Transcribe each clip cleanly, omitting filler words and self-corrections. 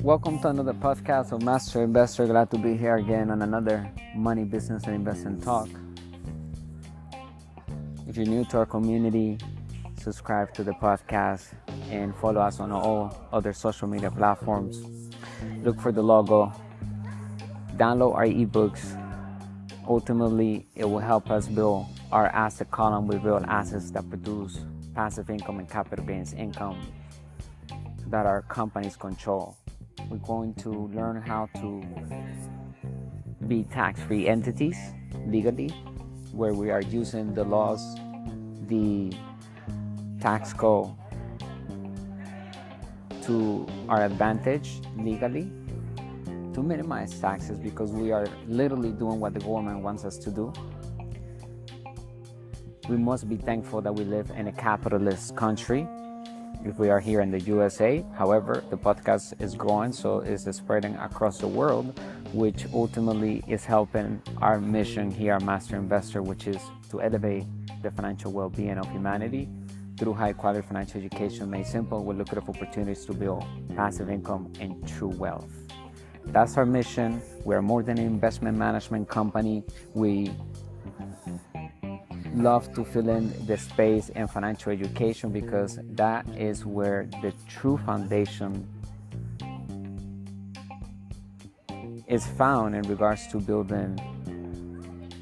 Welcome to another podcast of Master Investor. Glad to be here again on another money, business, and investment talk. If you're new to our community, subscribe to the podcast and follow us on all other social media platforms. Look for the logo. Download our ebooks. Ultimately, it will help us build our asset column with real assets that produce passive income and capital gains income that our companies control. We're going to learn how to be tax-free entities legally, where we are using the laws, the tax code to our advantage legally to minimize taxes, because we are literally doing what the government wants us to do. We must be thankful that we live in a capitalist country if we are here in the USA. However, the podcast is growing, so it's spreading across the world, which ultimately is helping our mission here at Master Investor, which is to elevate the financial well-being of humanity through high-quality financial education made simple with lucrative opportunities to build passive income and true wealth. That's our mission. We're more than an investment management company. We love to fill in the space in financial education, because that is where the true foundation is found in regards to building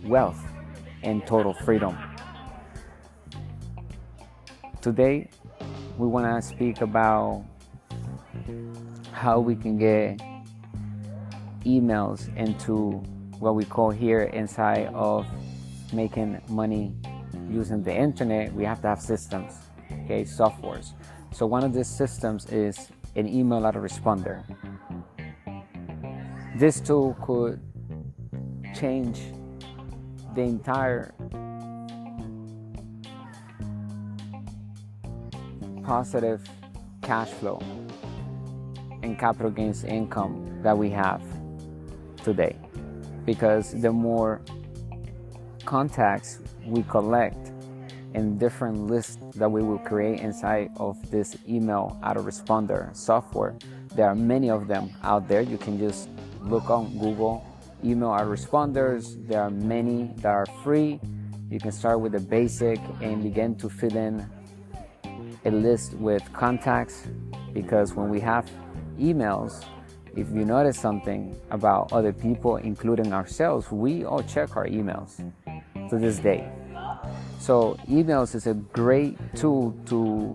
wealth and total freedom. Today, we want to speak about how we can get emails into what we call here inside of making money using the internet. We have to have systems, softwares. So one of these systems is an email autoresponder. This tool could change the entire positive cash flow and capital gains income that we have today, because the more contacts we collect in different lists that we will create inside of this email autoresponder software. There are many of them out there. You can just look on Google email autoresponders. There are many that are free. You can start with the basic and begin to fill in a list with contacts, because when we have emails, if you notice something about other people, including ourselves, we all check our emails to this day. So emails is a great tool to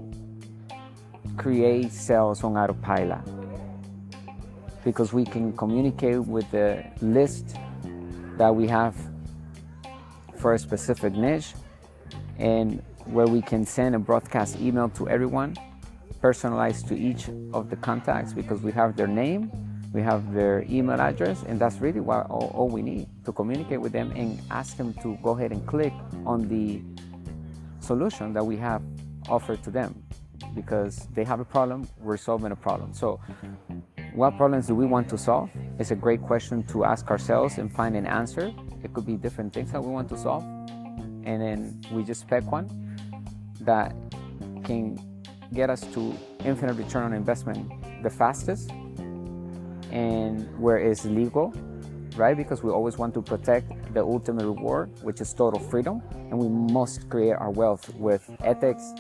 create sales on autopilot, because we can communicate with the list that we have for a specific niche, and where we can send a broadcast email to everyone, personalized to each of the contacts, because we have their name, we have their email address, and that's really all we need to communicate with them and ask them to go ahead and click on the solution that we have offered to them, because they have a problem, we're solving a problem. So what problems do we want to solve? It's a great question to ask ourselves and find an answer. It could be different things that we want to solve, and then we just pick one that can get us to infinite return on investment the fastest, and where it's legal, right? Because we always want to protect the ultimate reward, which is total freedom, and we must create our wealth with ethics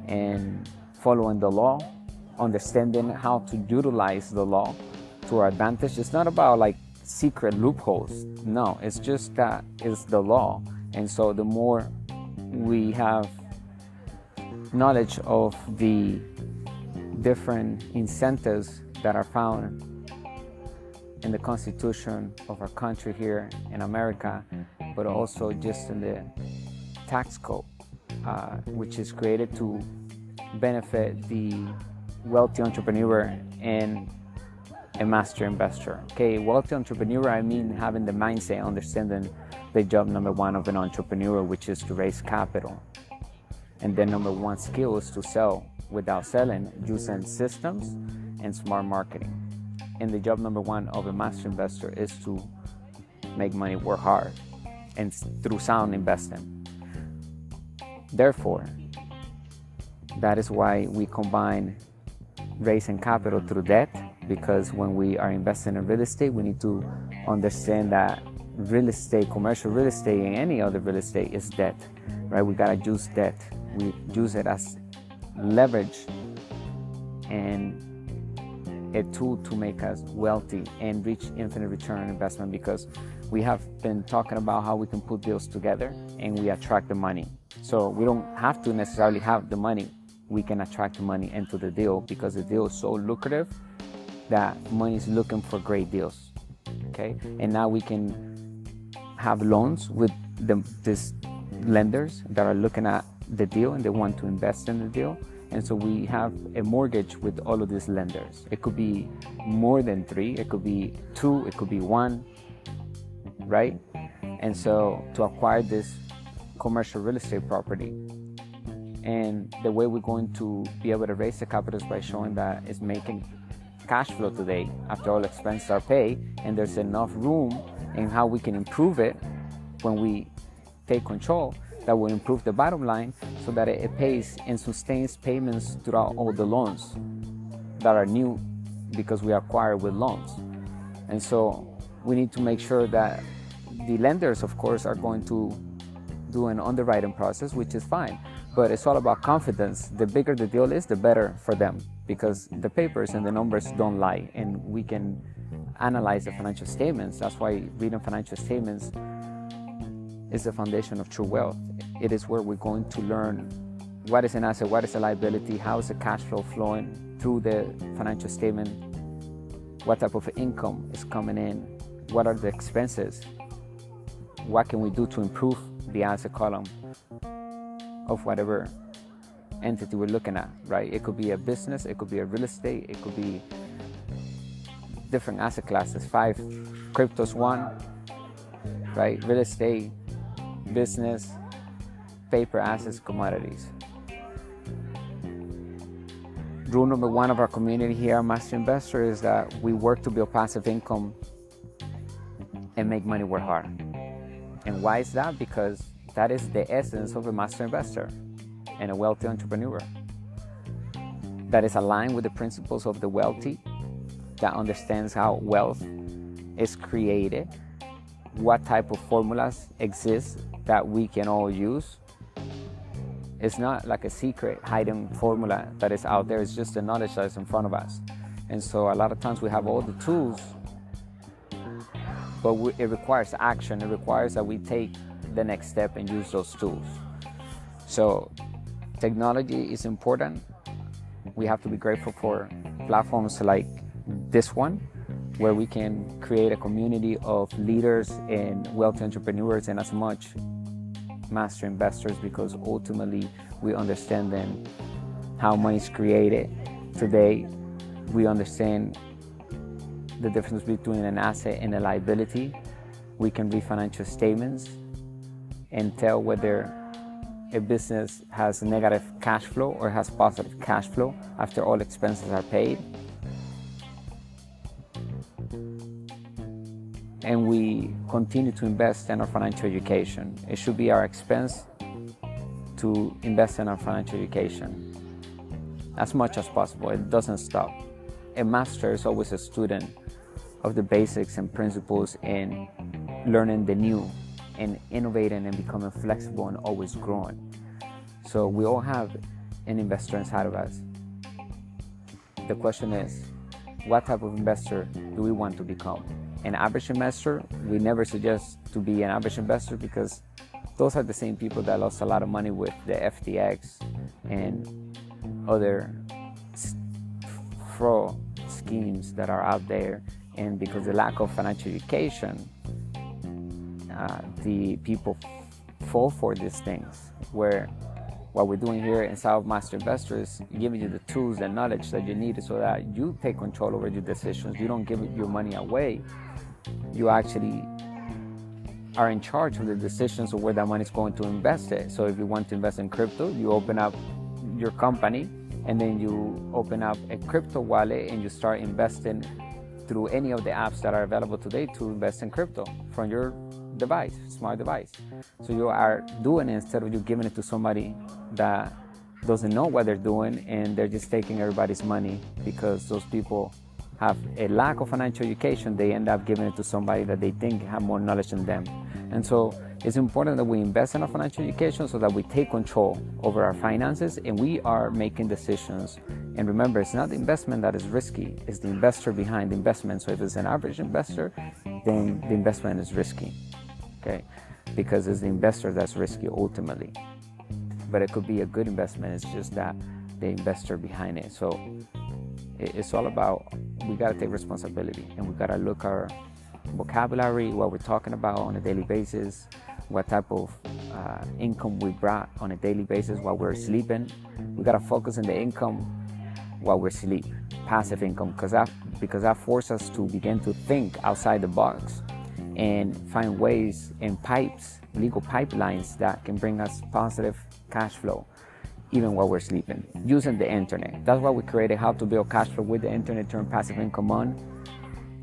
and following the law, understanding how to utilize the law to our advantage. It's not about like secret loopholes. No, it's just that it's the law. And so the more we have knowledge of the different incentives that are found in the Constitution of our country here in America, but also just in the tax code, which is created to benefit the wealthy entrepreneur and a master investor. Wealthy entrepreneur, I mean having the mindset, understanding the job number one of an entrepreneur, which is to raise capital. And then number one skill is to sell without selling, using systems and smart marketing. And the job number one of a master investor is to make money work hard and through sound investing. Therefore, that is why we combine raising capital through debt because when we are investing in real estate, we need to understand that real estate, commercial real estate, and any other real estate is debt, right? We gotta use debt. We use it as leverage and a tool to make us wealthy and reach infinite return on investment, because we have been talking about how we can put deals together and we attract the money. So we don't have to necessarily have the money. We can attract the money into the deal because the deal is so lucrative that money is looking for great deals. Okay, and now we can have loans with these lenders that are looking at the deal and they want to invest in the deal. And so we have a mortgage with all of these lenders. It could be more than 3, it could be 2, it could be 1, right? And so to acquire this commercial real estate property, and the way we're going to be able to raise the capital is by showing that it's making cash flow today after all expenses are paid, and there's enough room in how we can improve it when we take control that will improve the bottom line so that it pays and sustains payments throughout all the loans that are new because we acquire with loans. And so we need to make sure that the lenders, of course, are going to do an underwriting process, which is fine, but it's all about confidence. The bigger the deal is, the better for them, because the papers and the numbers don't lie, and we can analyze the financial statements. That's why reading financial statements is the foundation of true wealth. It is where we're going to learn what is an asset, what is a liability, how is the cash flow flowing through the financial statement, what type of income is coming in, what are the expenses, what can we do to improve the asset column of whatever entity we're looking at, right? It could be a business, it could be a real estate, it could be different asset classes, 5, cryptos 1, right? Real estate, business, paper assets, commodities. Rule number 1 of our community here at Master Investor is that we work to build passive income and make money work hard. And why is that? Because that is the essence of a master investor and a wealthy entrepreneur that is aligned with the principles of the wealthy, that understands how wealth is created, what type of formulas exist that we can all use. It's not like a secret hidden formula that is out there. It's just the knowledge that is in front of us. And so a lot of times we have all the tools, but it requires action. It requires that we take the next step and use those tools. So technology is important. We have to be grateful for platforms like this one, where we can create a community of leaders and wealthy entrepreneurs and as much master investors, because ultimately we understand then how money is created. Today we understand the difference between an asset and a liability. We can read financial statements and tell whether a business has negative cash flow or has positive cash flow after all expenses are paid. And we continue to invest in our financial education. It should be our expense to invest in our financial education as much as possible. It doesn't stop. A master is always a student of the basics and principles in learning the new and innovating and becoming flexible and always growing. So we all have an investor inside of us. The question is, what type of investor do we want to become? An average investor? We never suggest to be an average investor, because those are the same people that lost a lot of money with the FTX and other fraud schemes that are out there. And because of the lack of financial education, the people fall for these things, where what we're doing here inside of Master Investor is giving you the tools and knowledge that you need so that you take control over your decisions. You don't give your money away. You actually are in charge of the decisions of where that money is going to invest it. So if you want to invest in crypto, you open up your company and then you open up a crypto wallet and you start investing through any of the apps that are available today to invest in crypto from your device, smart device. So you are doing it instead of you giving it to somebody that doesn't know what they're doing and they're just taking everybody's money, because those people have a lack of financial education, they end up giving it to somebody that they think have more knowledge than them. And so it's important that we invest in our financial education so that we take control over our finances and we are making decisions. And remember, it's not the investment that is risky, it's the investor behind the investment. So if it's an average investor, then the investment is risky, okay? Because it's the investor that's risky ultimately. But it could be a good investment, it's just that the investor behind it. So it's all about, we gotta take responsibility and we gotta look our vocabulary, what we're talking about on a daily basis, what type of income we brought on a daily basis while we're sleeping. We gotta focus on the income while we're asleep, passive income, because that forces us to begin to think outside the box and find ways and pipes, legal pipelines that can bring us positive cash flow even while we're sleeping, using the internet. That's why we created How to Build Cash Flow with the Internet, Turn Passive Income On.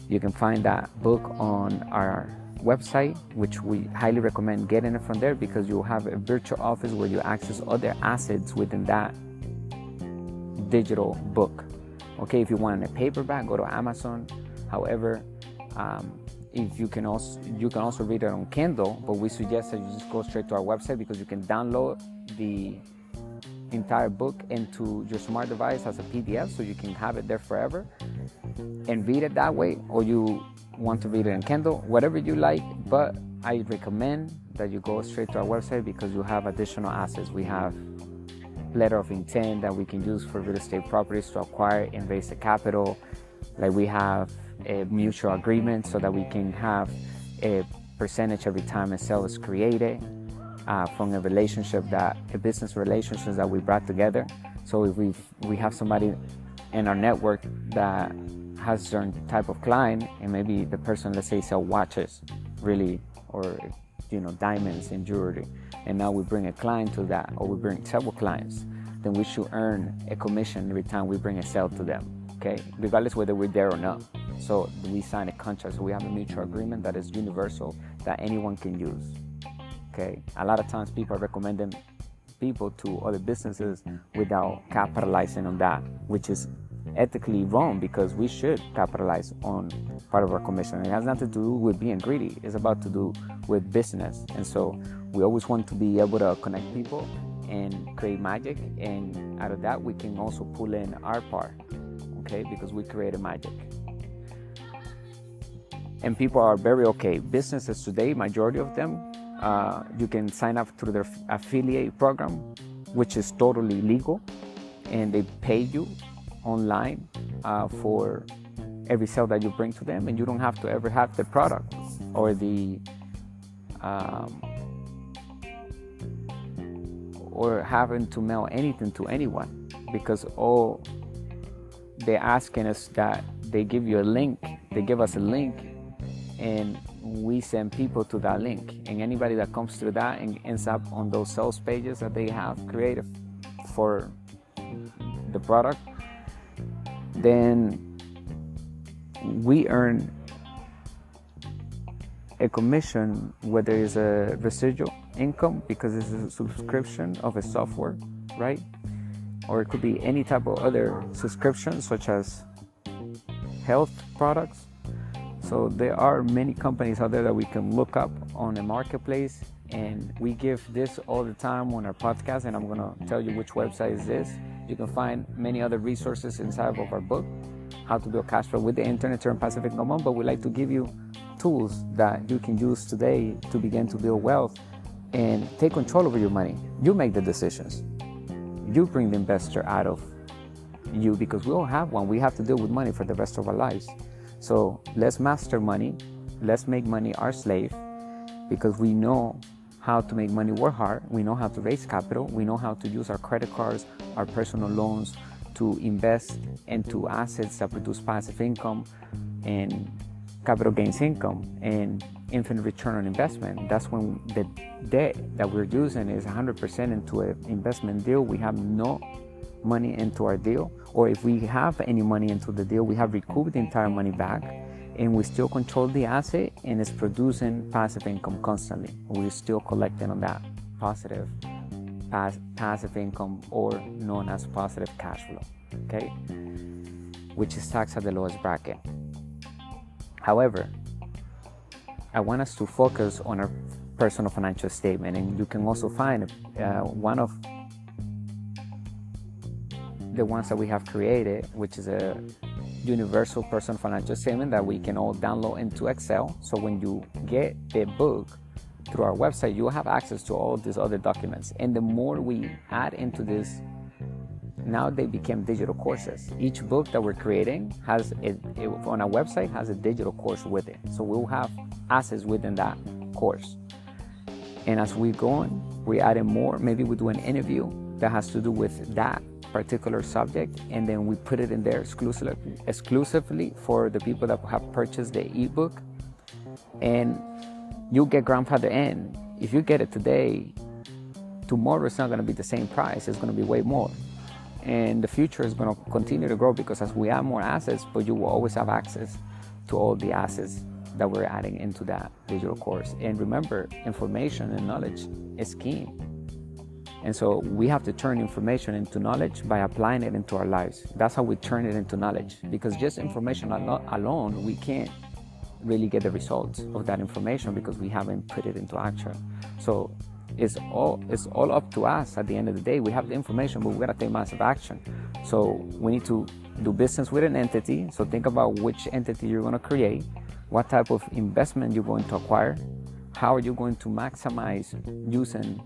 You can find that book on our website, which we highly recommend getting it from there, because you'll have a virtual office where you access other assets within that digital book. Okay, if you want a paperback, go to Amazon. However, if you can also read it on Kindle, but we suggest that you just go straight to our website because you can download the entire book into your smart device as a PDF, so you can have it there forever and read it that way, or you want to read it in Kindle, whatever you like. But I recommend that you go straight to our website because you have additional assets. We have letter of intent that we can use for real estate properties to acquire and raise the capital. Like we have a mutual agreement so that we can have a percentage every time a sale is created from a business relationship that we brought together. So if we have somebody in our network that has a certain type of client, and maybe the person, let's say, sell watches, really, or diamonds and jewelry, and now we bring a client to that, or we bring several clients, then we should earn a commission every time we bring a sale to them, okay, regardless whether we're there or not. So we sign a contract, so we have a mutual agreement that is universal, that anyone can use, okay. A lot of times people are recommending people to other businesses without capitalizing on that, which is ethically wrong, because we should capitalize on part of our commission. It has nothing to do with being greedy. It's about to do with business. And so we always want to be able to connect people and create magic, and out of that we can also pull in our part, okay, because we created magic. And people are very okay. Businesses today, majority of them, you can sign up through their affiliate program, which is totally legal, and they pay you online for every sale that you bring to them, and you don't have to ever have the product or the or having to mail anything to anyone, because all they're asking us that they give us a link, and we send people to that link, and anybody that comes through that and ends up on those sales pages that they have created for the product, then we earn a commission, whether it's a residual income because it's a subscription of a software, right? Or it could be any type of other subscription, such as health products. So there are many companies out there that we can look up on the marketplace, and we give this all the time on our podcast, and I'm going to tell you which website is this. You can find many other resources inside of our book, How to Build Cash Flow with the Internet, Turn Passive Income On. But we like to give you tools that you can use today to begin to build wealth and take control over your money. You make the decisions. You bring the investor out of you, because we all have one. We have to deal with money for the rest of our lives. So let's master money. Let's make money our slave, because we know how to make money work hard. We know how to raise capital. We know how to use our credit cards, our personal loans to invest into assets that produce passive income and capital gains income and infinite return on investment. That's when the debt that we're using is 100% into an investment deal. We have no money into our deal, or if we have any money into the deal, we have recouped the entire money back, and we still control the asset, and it's producing passive income constantly. We're still collecting on that positive passive income, or known as positive cash flow. Okay, which is taxed at the lowest bracket. However, I want us to focus on our personal financial statement, and you can also find one of the ones that we have created, which is a universal personal financial statement that we can all download into Excel. So when you get the book through our website, you will have access to all these other documents. And the more we add into this, now they become digital courses. Each book that we're creating has on our website has a digital course with it. So we'll have assets within that course. And as we go on, we add in more. Maybe we do an interview that has to do with that particular subject, and then we put it in there exclusively for the people that have purchased the ebook. And you get grandfather in. If you get it today, tomorrow it's not going to be the same price. It's going to be way more. And the future is going to continue to grow, because as we add more assets, but you will always have access to all the assets that we're adding into that digital course. And remember, information and knowledge is key. And so we have to turn information into knowledge by applying it into our lives. That's how we turn it into knowledge, because just information alone, we can't really get the results of that information because we haven't put it into action. So it's all up to us at the end of the day. We have the information, but we gotta take massive action. So we need to do business with an entity. So think about which entity you're gonna create, what type of investment you're going to acquire, how are you going to maximize using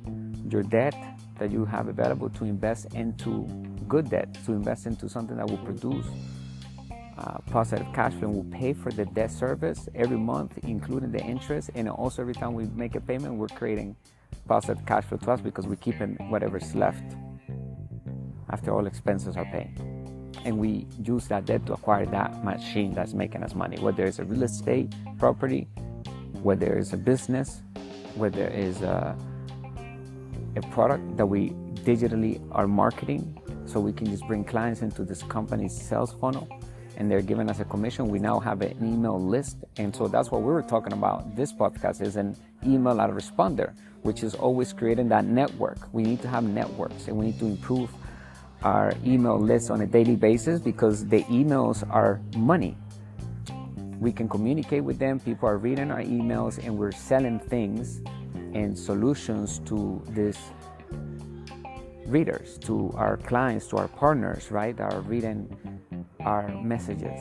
your debt that you have available to invest into good debt, to invest into something that will produce positive cash flow and will pay for the debt service every month, including the interest. And also every time we make a payment, we're creating positive cash flow to us because we're keeping whatever's left after all expenses are paid. And we use that debt to acquire that machine that's making us money, whether it's a real estate property, whether it's a business, whether it's a product that we digitally are marketing, so we can just bring clients into this company's sales funnel and they're giving us a commission. We now have an email list. And so that's what we were talking about. This podcast is an email autoresponder, which is always creating that network. We need to have networks, and we need to improve our email list on a daily basis, because the emails are money. We can communicate with them. People are reading our emails, and we're selling things and solutions to these readers, to our clients, to our partners, right, that are reading our messages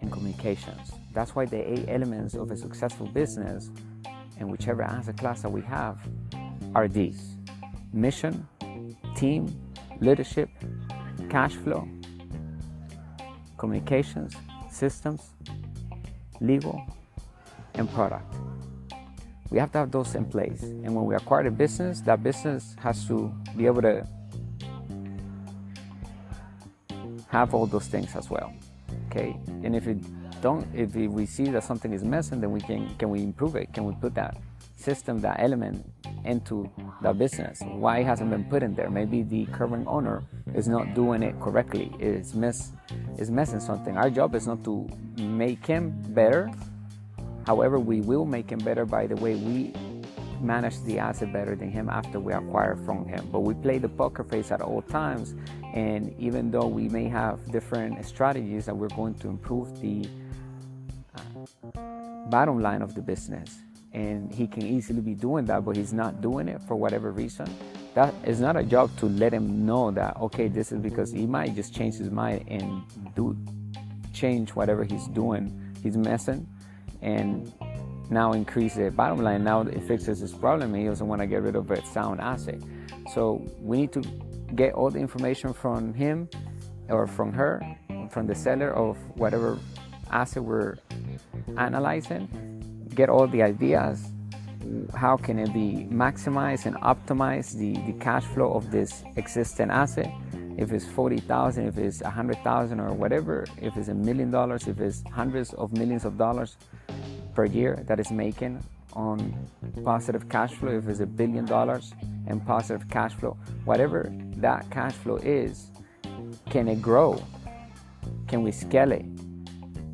and communications. That's why the 8 elements of a successful business, and whichever asset class that we have, are these: mission, team, leadership, cash flow, communications, systems, legal, and product. We have to have those in place. And when we acquire a business, that business has to be able to have all those things as well. Okay? And if we see that something is missing, then can we improve it? Can we put that system, that element into the business? Why it hasn't been put in there? Maybe the current owner is not doing it correctly. Is missing something. Our job is not to make him better. However, we will make him better by the way we manage the asset better than him after we acquire from him. But we play the poker face at all times, and even though we may have different strategies that we're going to improve the bottom line of the business, and he can easily be doing that, but he's not doing it for whatever reason, that is not a job to let him know that, okay, this is because he might just change his mind and change whatever he's doing. He's messing and now increase the bottom line. Now it fixes his problem, and he doesn't want to get rid of a sound asset. So we need to get all the information from him or from her, from the seller of whatever asset we're analyzing, get all the ideas. How can it be maximized and optimize the cash flow of this existing asset? If it's 40,000, if it's 100,000 or whatever, if it's $1 million, if it's hundreds of millions of dollars per year that is making on positive cash flow, if it's $1 billion and positive cash flow, whatever that cash flow is, can it grow? Can we scale it?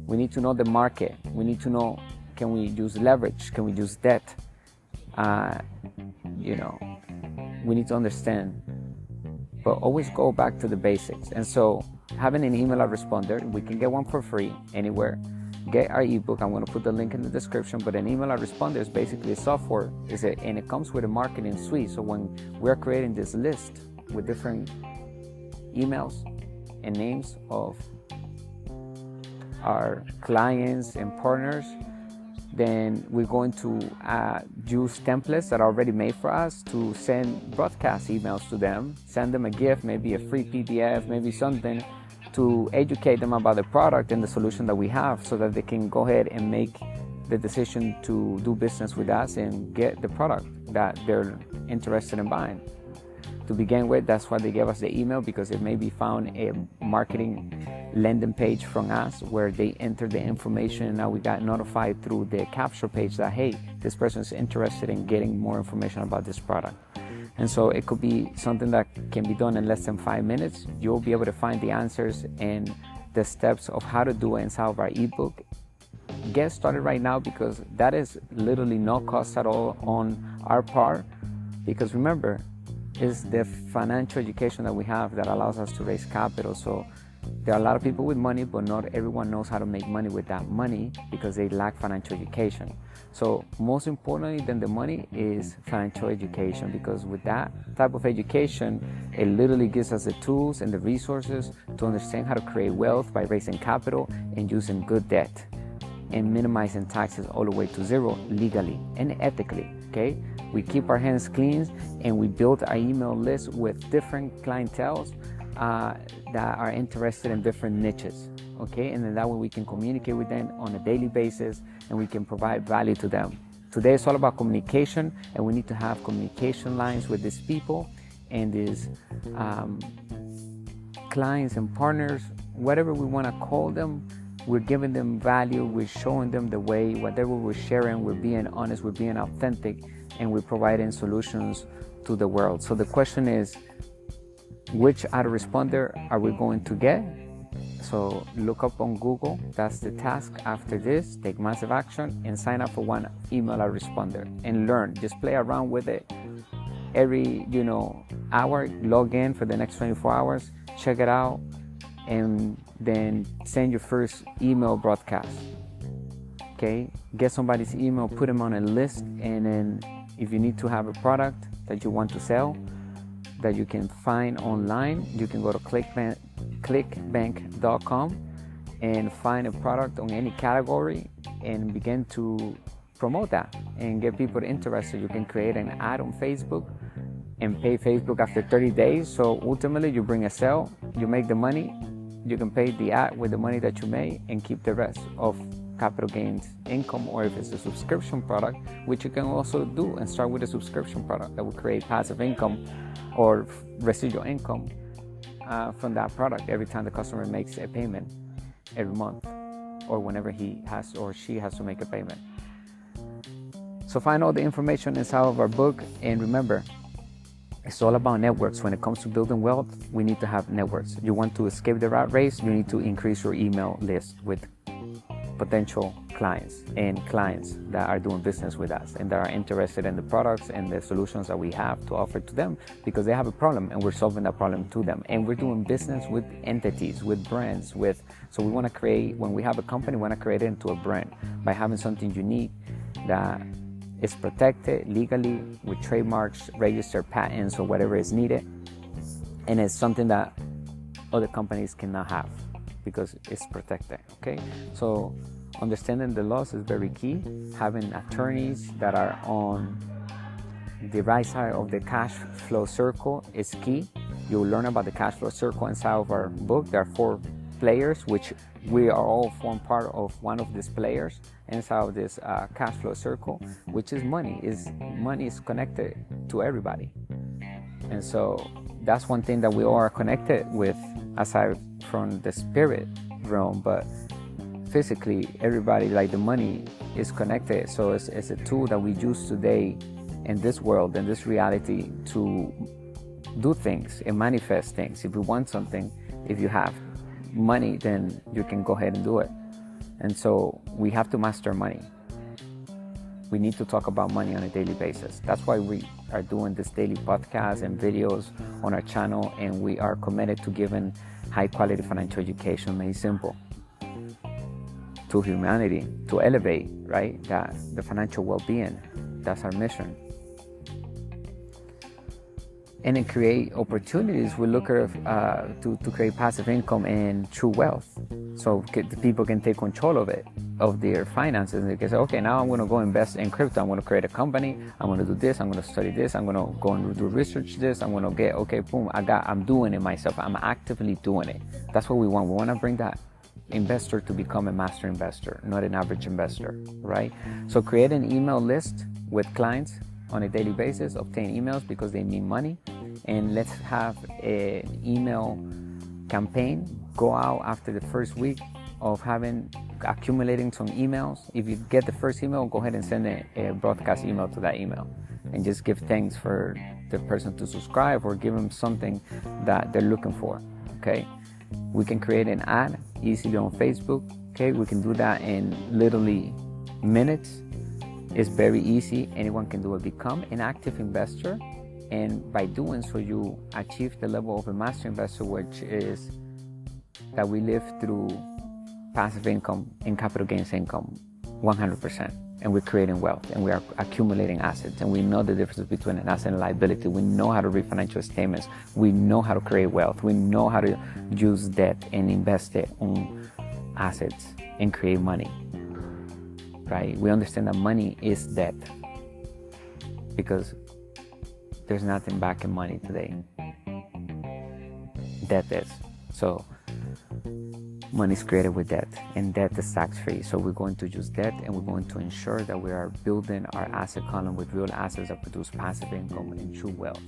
We need to know the market. We need to know, can we use leverage? Can we use debt? We need to understand, but always go back to the basics. And so having an email autoresponder, we can get one for free anywhere. Get our ebook. I'm going to put the link in the description, but an email autoresponder is basically a software, and it comes with a marketing suite. So when we're creating this list with different emails and names of our clients and partners, then we're going to use templates that are already made for us to send broadcast emails to them, send them a gift, maybe a free PDF, maybe something to educate them about the product and the solution that we have, so that they can go ahead and make the decision to do business with us and get the product that they're interested in buying. To begin with, that's why they gave us the email, because it may be found a marketing landing page from us where they enter the information, and now we got notified through the capture page that, hey, this person is interested in getting more information about this product. And so it could be something that can be done in less than 5 minutes. You'll be able to find the answers and the steps of how to do it inside of our ebook. Get started right now, because that is literally no cost at all on our part, because remember, it's the financial education that we have that allows us to raise capital. So there are a lot of people with money, but not everyone knows how to make money with that money because they lack financial education. So most importantly than the money is financial education, because with that type of education, it literally gives us the tools and the resources to understand how to create wealth by raising capital and using good debt and minimizing taxes all the way to zero legally and ethically, okay? We keep our hands clean, and we build our email list with different clienteles that are interested in different niches, okay? And then that way we can communicate with them on a daily basis, and we can provide value to them. Today it's all about communication, and we need to have communication lines with these people and these clients and partners, whatever we want to call them. We're giving them value, we're showing them the way, whatever we're sharing, we're being honest, we're being authentic, and we're providing solutions to the world. So the question is, which autoresponder are we going to get? So look up on Google, that's the task after this. Take massive action and sign up for one email autoresponder and learn. Just play around with it. Every hour, log in for the next 24 hours, check it out, and then send your first email broadcast. Okay, get somebody's email, put them on a list, and then if you need to have a product that you want to sell that you can find online, you can go to clickbank.com and find a product on any category and begin to promote that and get people interested. You can create an ad on Facebook and pay Facebook after 30 days. So ultimately you bring a sale, you make the money, you can pay the ad with the money that you made and keep the rest of capital gains income. Or if it's a subscription product, which you can also do and start with a subscription product that will create passive income or residual income from that product every time the customer makes a payment every month, or whenever he has or she has to make a payment. So find all the information inside of our book, and remember, it's all about networks. When it comes to building wealth, we need to have networks. You want to escape the rat race, you need to increase your email list with potential clients and clients that are doing business with us and that are interested in the products and the solutions that we have to offer to them, because they have a problem and we're solving that problem to them. And we're doing business with entities, with brands, so we want to create, when we have a company, we want to create it into a brand by having something unique that is protected legally with trademarks, registered patents, or whatever is needed. And it's something that other companies cannot have because it's protected, okay? So understanding the laws is very key. Having attorneys that are on the right side of the cash flow circle is key. You'll learn about the cash flow circle inside of our book. There are 4 players, which we are all form part of one of these players inside of this cash flow circle, which is money. Money is connected to everybody. And so that's one thing that we all are connected with, aside from the spirit realm, but physically everybody, like the money, is connected. So it's a tool that we use today in this world, in this reality, to do things and manifest things. If you want something, if you have money, then you can go ahead and do it. And so we have to master money. We need to talk about money on a daily basis. That's why we are doing this daily podcast and videos on our channel, and we are committed to giving high quality financial education made simple to humanity, to elevate, right? That the financial well-being. That's our mission. And then create opportunities. We look at to create passive income and true wealth, so the people can take control of it, of their finances. They can say, okay, now I'm going to go invest in crypto. I'm going to create a company. I'm going to do this. I'm going to study this. I'm going to go and do research this. I'm going to get, okay, boom, I'm doing it myself. I'm actively doing it. That's what we want. We want to bring that investor to become a master investor, not an average investor, right? So create an email list with clients on a daily basis, obtain emails because they need money, and let's have an email campaign. Go out after the first week of accumulating some emails. If you get the first email, go ahead and send a broadcast email to that email and just give thanks for the person to subscribe, or give them something that they're looking for. Okay, we can create an ad easily on Facebook. Okay, we can do that in literally minutes. It's very easy. Anyone can do it. Become an active investor, and by doing so, you achieve the level of a master investor, which is that we live through passive income and capital gains income 100%. And we're creating wealth, and we are accumulating assets, and we know the difference between an asset and a liability. We know how to read financial statements. We know how to create wealth. We know how to use debt and invest it on assets and create money. Right? We understand that money is debt, because there's nothing backing money today. Debt is. So money is created with debt, and debt is tax-free. So we're going to use debt, and we're going to ensure that we are building our asset column with real assets that produce passive income and true wealth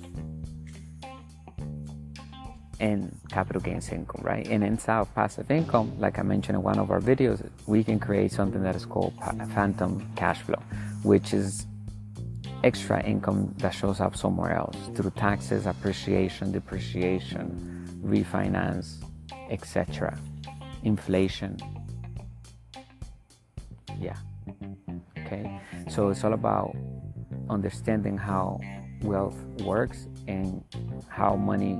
and capital gains income, right? And inside of passive income, like I mentioned in one of our videos, we can create something that is called phantom cash flow, which is extra income that shows up somewhere else through taxes, appreciation, depreciation, refinance, etc. Inflation. Yeah. Okay. So it's all about understanding how wealth works and how money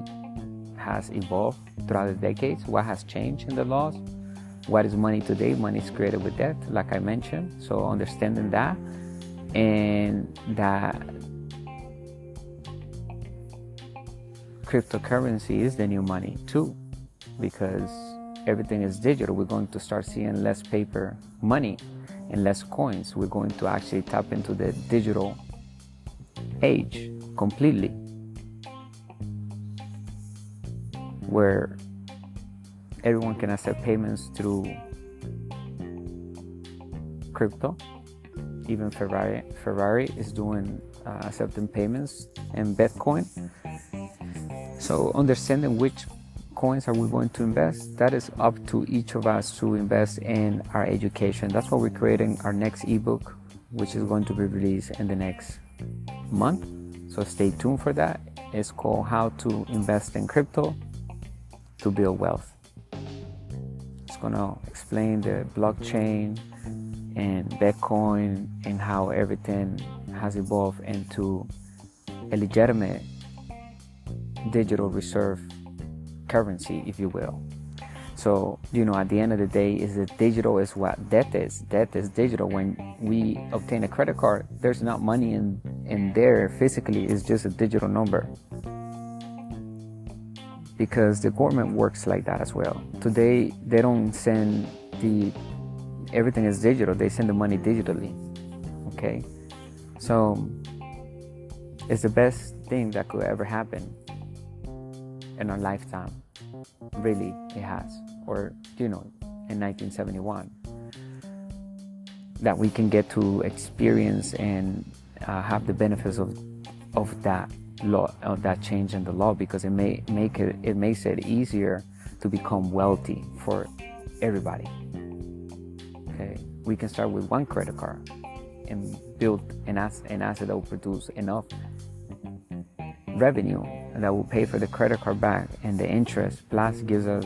has evolved throughout the decades, what has changed in the laws, what is money today. Money is created with debt, like I mentioned. So understanding that, and that cryptocurrency is the new money too, because everything is digital. We're going to start seeing less paper money and less coins. We're going to actually tap into the digital age completely, where everyone can accept payments through crypto. Even Ferrari is doing accepting payments in Bitcoin. So understanding which coins are we going to invest, that is up to each of us to invest in our education. That's why we're creating our next ebook, which is going to be released in the next month. So stay tuned for that. It's called How to Invest in Crypto to Build Wealth. It's going to explain the blockchain and Bitcoin and how everything has evolved into a legitimate digital reserve currency, if you will. So, at the end of the day, digital is what debt is. Debt is digital. When we obtain a credit card, there's not money in there physically. It's just a digital number. Because the government works like that as well. Today, they don't send everything is digital. They send the money digitally. Okay? So, it's the best thing that could ever happen in our lifetime. Really, it has. Or, in 1971. That we can get to experience and have the benefits of that law, of that change in the law, because it makes it easier to become wealthy for everybody. Okay, we can start with one credit card and build an asset that will produce enough revenue that will pay for the credit card back and the interest, plus gives us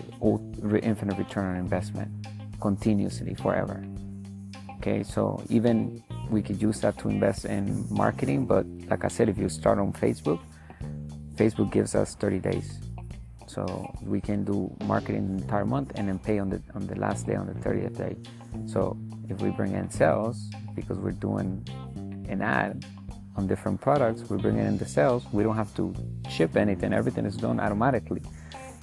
infinite return on investment continuously forever. Okay, so even we could use that to invest in marketing. But like I said, if you start on Facebook, Facebook gives us 30 days. So we can do marketing the entire month and then pay on the last day, on the 30th day. So if we bring in sales, because we're doing an ad on different products, we're bringing in the sales, we don't have to ship anything. Everything is done automatically.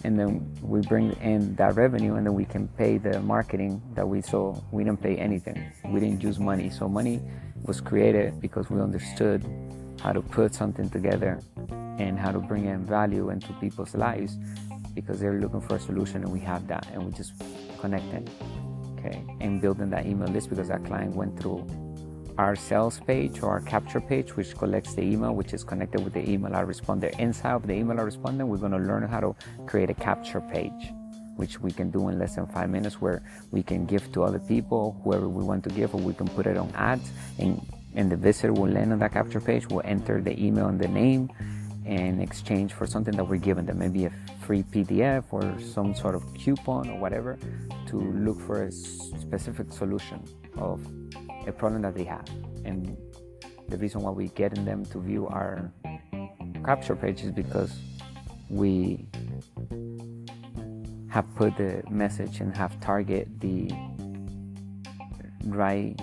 And then we bring in that revenue, and then we can pay the marketing that we saw. We didn't pay anything. We didn't use money. So money was created because we understood how to put something together and how to bring in value into people's lives, because they're looking for a solution, and we have that, and we just connect them, okay? And building that email list, because that client went through our sales page or our capture page, which collects the email, which is connected with the email autoresponder. Inside of the email autoresponder, we're going to learn how to create a capture page, which we can do in less than 5 minutes, where we can give to other people, whoever we want to give, or we can put it on ads, and the visitor will land on that capture page, will enter the email and the name in exchange for something that we're giving them, maybe a free PDF or some sort of coupon or whatever, to look for a specific solution of a problem that they have. And the reason why we're getting them to view our capture page is because we have put the message and have target the right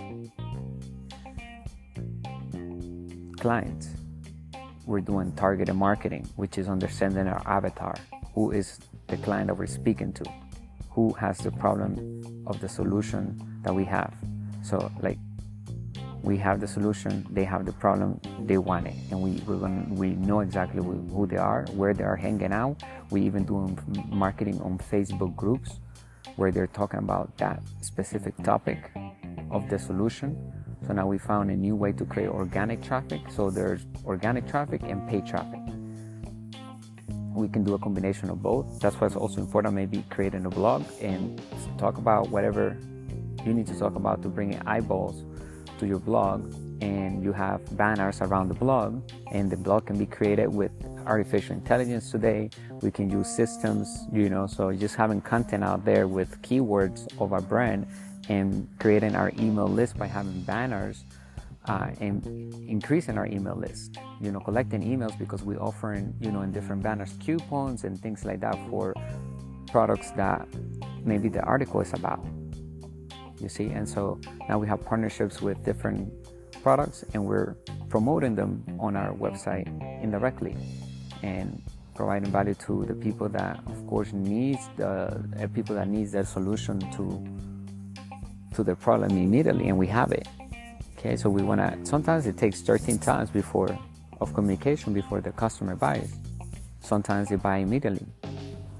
clients. We're doing targeted marketing, which is understanding our avatar. Who is the client that we're speaking to? Who has the problem of the solution that we have? So like, we have the solution, they have the problem, they want it, and we know exactly who they are, where they are hanging out. We even do marketing on Facebook groups where they're talking about that specific topic of the solution. So now we found a new way to create organic traffic. So there's organic traffic and paid traffic. We can do a combination of both. That's why it's also important, maybe creating a blog and talk about whatever you need to talk about to bring in eyeballs to your blog. And you have banners around the blog, and the blog can be created with artificial intelligence today. We can use systems, so just having content out there with keywords of our brand, and creating our email list by having banners, and increasing our email list, collecting emails, because we offering, in different banners, coupons and things like that for products that maybe the article is about, you see. And so now we have partnerships with different products, and we're promoting them on our website indirectly and providing value to the people that, of course, needs their solution to their problem immediately, and we have it. Okay, so we want to, sometimes it takes 13 times of communication before the customer buys. Sometimes they buy immediately.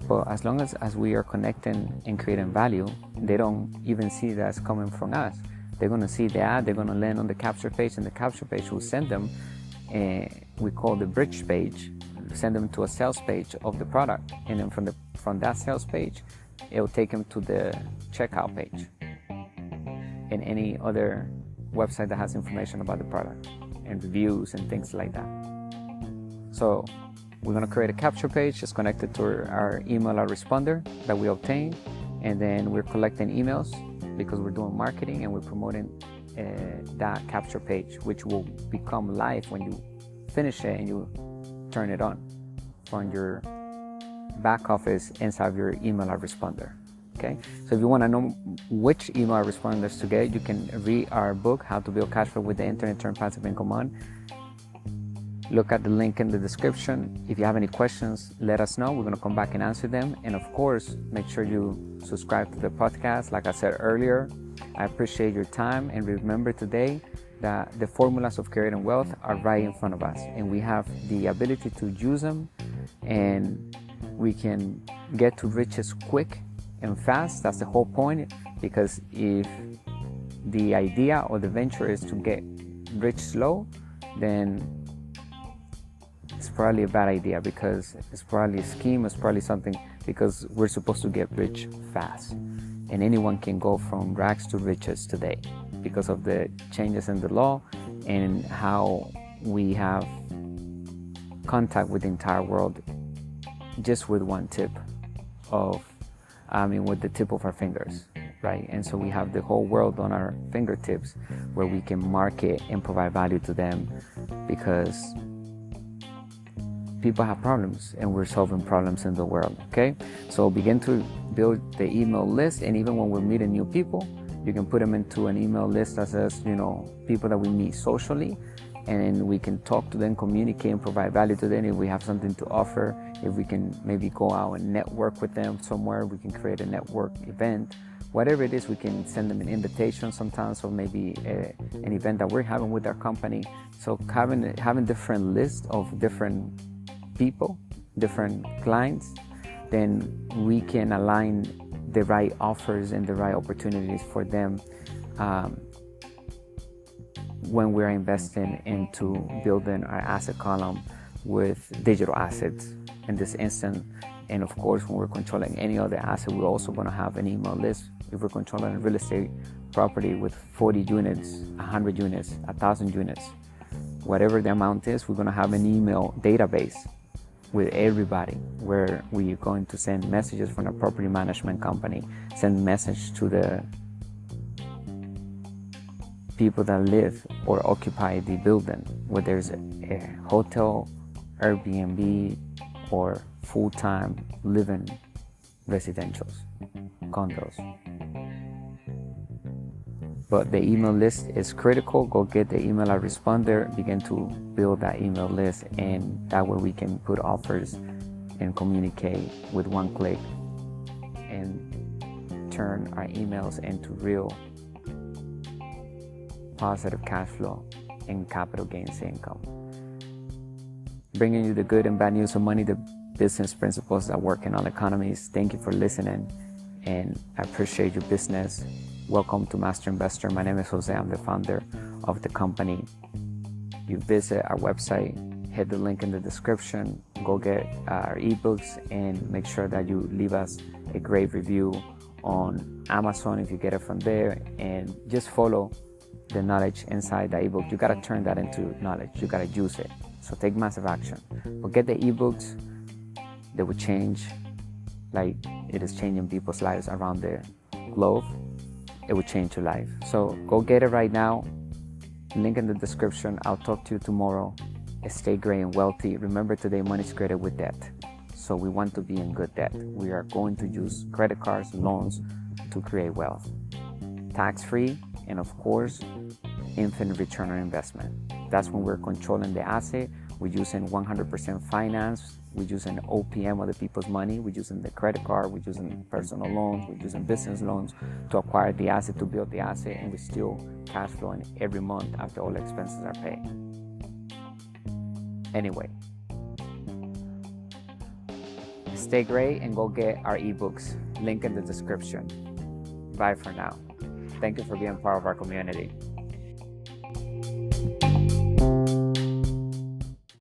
But as long as we are connecting and creating value, they don't even see that's coming from us. They're going to see the ad, they're going to land on the capture page, and the capture page will send them, we call the bridge page, send them to a sales page of the product. And then from that sales page, it will take them to the checkout page and any other website that has information about the product and reviews and things like that. So we're going to create a capture page. It's connected to our email autoresponder that we obtain, and then we're collecting emails because we're doing marketing, and we're promoting that capture page, which will become live when you finish it and you turn it on from your back office inside of your email autoresponder. Okay, so if you want to know which email responders to get, you can read our book, How to Build Cash Flow with the Internet, Turn Passive Income On. Look at the link in the description. If you have any questions, let us know. We're going to come back and answer them. And of course, make sure you subscribe to the podcast. Like I said earlier, I appreciate your time. And remember today that the formulas of creating wealth are right in front of us. And we have the ability to use them. And we can get to riches quick and fast. That's the whole point, because if the idea or the venture is to get rich slow, then it's probably a bad idea, because it's probably a scheme, it's probably something, because we're supposed to get rich fast, and anyone can go from rags to riches today because of the changes in the law and how we have contact with the entire world just with one tip with the tip of our fingers. right? And so we have the whole world on our fingertips where we can market and provide value to them, because people have problems and we're solving problems in the world, okay? So begin to build the email list, and even when we're meeting new people, you can put them into an email list that says, people that we meet socially, and we can talk to them, communicate, and provide value to them. If we have something to offer, if we can maybe go out and network with them somewhere, we can create a network event. Whatever it is, we can send them an invitation sometimes, or maybe an event that we're having with our company. So having different lists of different people, different clients, then we can align the right offers and the right opportunities for them when we're investing into building our asset column with digital assets in this instant. And of course, when we're controlling any other asset, we're also going to have an email list. If we're controlling a real estate property with 40 units, 100 units, 1,000 units, whatever the amount is, we're going to have an email database with everybody, where we're going to send messages from a property management company, send message to the people that live or occupy the building, whether it's a hotel, Airbnb, or full-time living residentials, condos. But the email list is critical. Go get the email autoresponder, begin to build that email list, and that way we can put offers and communicate with one click and turn our emails into real positive cash flow and capital gains income. Bringing you the good and bad news of money, the business principles that work in all economies. Thank you for listening, and I appreciate your business. Welcome to Master Investor. My name is Jose. I'm the founder of the company. You visit our website, hit the link in the description, go get our ebooks, and make sure that you leave us a great review on Amazon if you get it from there, and just follow the knowledge inside the ebook. You got to turn that into knowledge. You got to use it. So take massive action. But get the ebooks. They will change, like it is changing people's lives around the globe. It will change your life. So go get it right now. Link in the description. I'll talk to you tomorrow. Stay great and wealthy. Remember, today money is created with debt. So we want to be in good debt. We are going to use credit cards, loans to create wealth. Tax-free, and of course, infinite return on investment. That's when we're controlling the asset. We're using 100% finance. We're using OPM, other people's money. We're using the credit card. We're using personal loans. We're using business loans to acquire the asset, to build the asset, and we're still cash flowing every month after all expenses are paid. Anyway, stay great and go get our ebooks. Link in the description. Bye for now. Thank you for being part of our community.